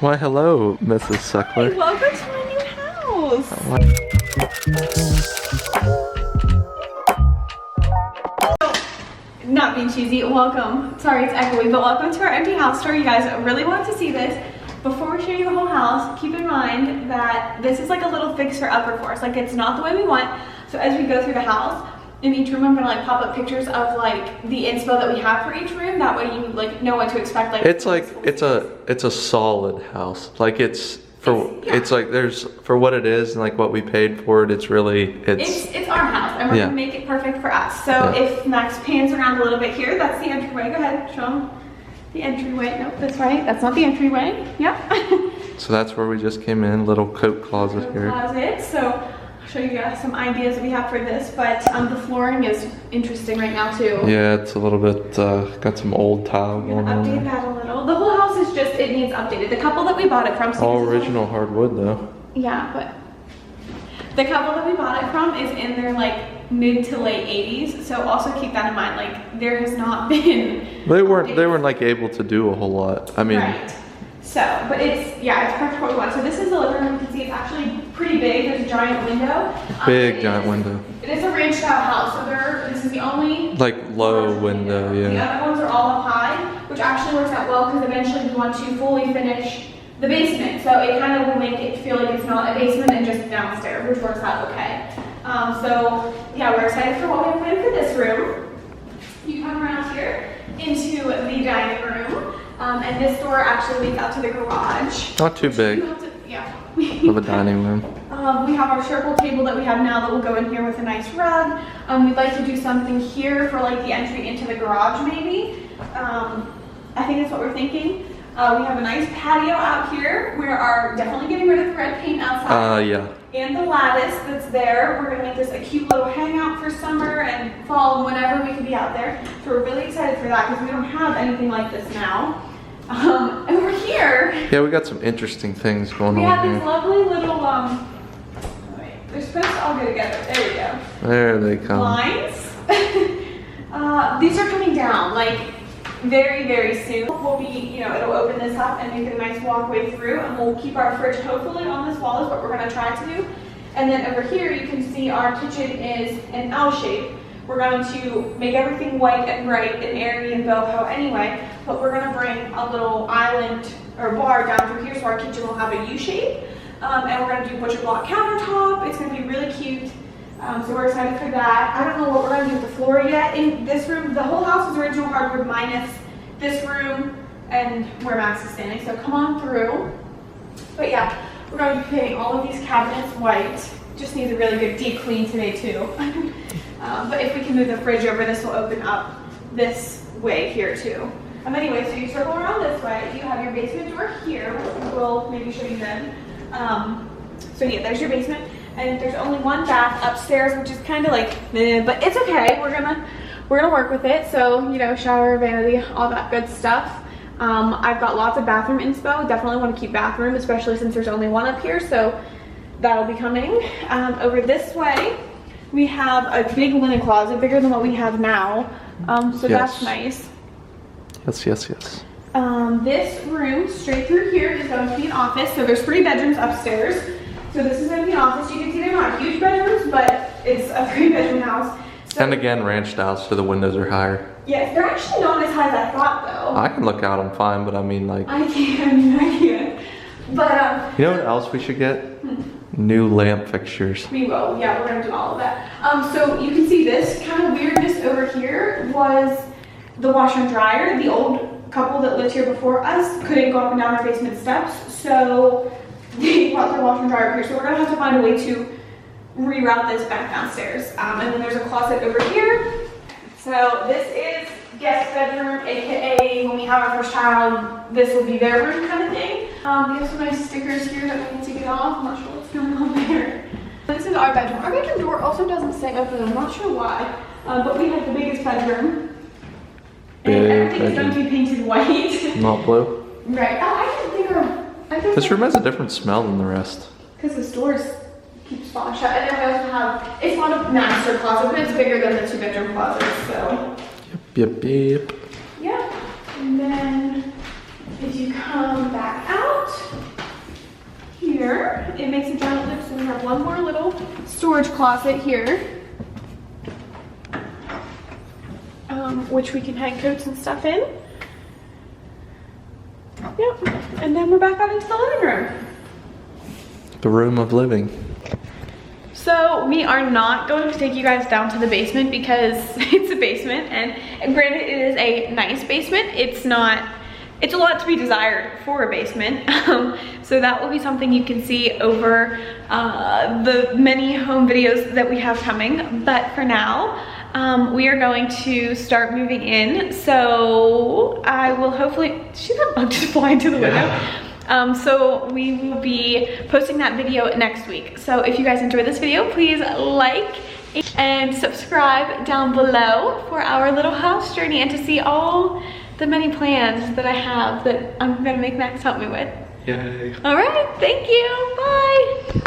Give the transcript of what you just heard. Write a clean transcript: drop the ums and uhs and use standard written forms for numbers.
Why, hello, Mrs. Sechler. Hey, welcome to my new house. Not being cheesy, welcome. Sorry, it's echoey, but welcome to our empty house tour. You guys really want to see this. Before we show you the whole house, keep in mind that this is like a little fixer upper for us. Like, it's not the way we want. So as we go through the house, in each room, I'm gonna like pop up pictures of like the inspo that we have for each room. That way you like know what to expect. Like, it's a solid house. Like it's like there's for what it is and like what we paid for it. It's really it's our house and we're gonna make it perfect for us. So if Max pans around a little bit here, that's the entryway. Go ahead, show him the entryway. Nope, that's right. That's not the entryway. Yep. So that's where we just came in. Little coat closet here. Closet. So show you guys some ideas that we have for this, but the flooring is interesting right now too. Yeah, it's a little bit got some old tile going on. Update that a little. The whole house is just, it needs updated. The couple that we bought it from, all original hardwood though. Yeah, but the couple that we bought it from is in their like mid to late 80s, so also keep that in mind. Like, there has not been they weren't like able to do a whole lot. I mean, right. So, but it's perfect what we want. So this is the living room. You can see it's actually pretty big. There's a giant window. Big giant window. It is a ranch style house, so this is the only like low window, yeah. The other ones are all up high, which actually works out well because eventually we want to fully finish the basement. So it kind of will make it feel like it's not a basement and just downstairs, which works out okay. So yeah, we're excited for what we have planned for this room. You come around here into the dining room. And this door actually leads out to the garage. Not too big. Of a dining room. We have our circle table that we have now that will go in here with a nice rug. We'd like to do something here for like the entry into the garage maybe. I think that's what we're thinking. We have a nice patio out here. We are definitely getting rid of the red paint outside. Yeah. And the lattice that's there. We're gonna make this a cute little hangout for summer and fall, whenever we can be out there. So we're really excited for that because we don't have anything like this now. And we're here. Yeah, we got some interesting things going on here. We have these lovely little, wait, they're supposed to all go together. There we go. There they come. Lines. These are coming down, like, very, very soon. We'll be, it'll open this up and make it a nice walkway through, and we'll keep our fridge hopefully on this wall is what we're gonna try to do. And then over here, you can see our kitchen is an L shape. We're going to make everything white and bright and airy and boho anyway, but we're gonna bring a little island or bar down through here so our kitchen will have a U shape. And we're gonna do butcher block countertop. It's gonna be really cute. So we're excited for that. I don't know what we're gonna do with the floor yet. In this room, the whole house is original hardwood minus this room and where Max is standing. So come on through. But yeah, we're gonna be painting all of these cabinets white. Just needs a really good deep clean today too. But if we can move the fridge over, this will open up this way here too. Anyway, so you circle around this way. You have your basement door here, which we'll maybe show you then. So yeah, there's your basement. And there's only one bath upstairs, which is kind of like, but it's okay. We're gonna work with it. So, shower, vanity, all that good stuff. I've got lots of bathroom inspo. Definitely want to keep bathroom, especially since there's only one up here. So that'll be coming. Over this way, we have a big linen closet, bigger than what we have now. So that's nice. Yes. This room straight through here is going to be an office. So there's 3 bedrooms upstairs. So this is going to be an office. You can see they're not huge bedrooms, but it's a 3-bedroom house. So, and again, ranched out, so the windows are higher. Yes, they're actually not as high as I thought though. I can look out them fine, but I mean like... I can't. But, you know what else we should get? New lamp fixtures. We will, yeah, we're gonna do all of that. So you can see this kind of weirdness over here was the washer and dryer. The old couple that lived here before us couldn't go up and down our basement steps, so they brought their washer and dryer here. So we're gonna have to find a way to reroute this back downstairs. And then there's a closet over here. So this is guest bedroom, aka when we have our first child, this will be their room kind of thing. We have some nice stickers here that we need to get off. I'm not sure what's going on there. This is our bedroom. Our bedroom door also doesn't stay open. I'm not sure why, but we have the biggest bedroom. And everything is going to be painted white. Not blue. Right. I think this room has a different smell than the rest. Because the doors keep spot shut. And then we also have, it's not a master closet, but it's bigger than the 2-bedroom closet, so. Yep. Yeah. And then if you come back out, here. It makes a giant loop, so we have one more little storage closet here. Which we can hang coats and stuff in. Yep, and then we're back out into the living room. The room of living. So we are not going to take you guys down to the basement because it's a basement, and granted it is a nice basement. It's a lot to be desired for a basement. So that will be something you can see over the many home videos that we have coming. But for now, we are going to start moving in. So I will hopefully, see that bug just fly into the window? So we will be posting that video next week. So if you guys enjoyed this video, please like and subscribe down below for our little house journey and to see all the many plans that I have that I'm gonna make Max help me with. Yay. All right, thank you, bye.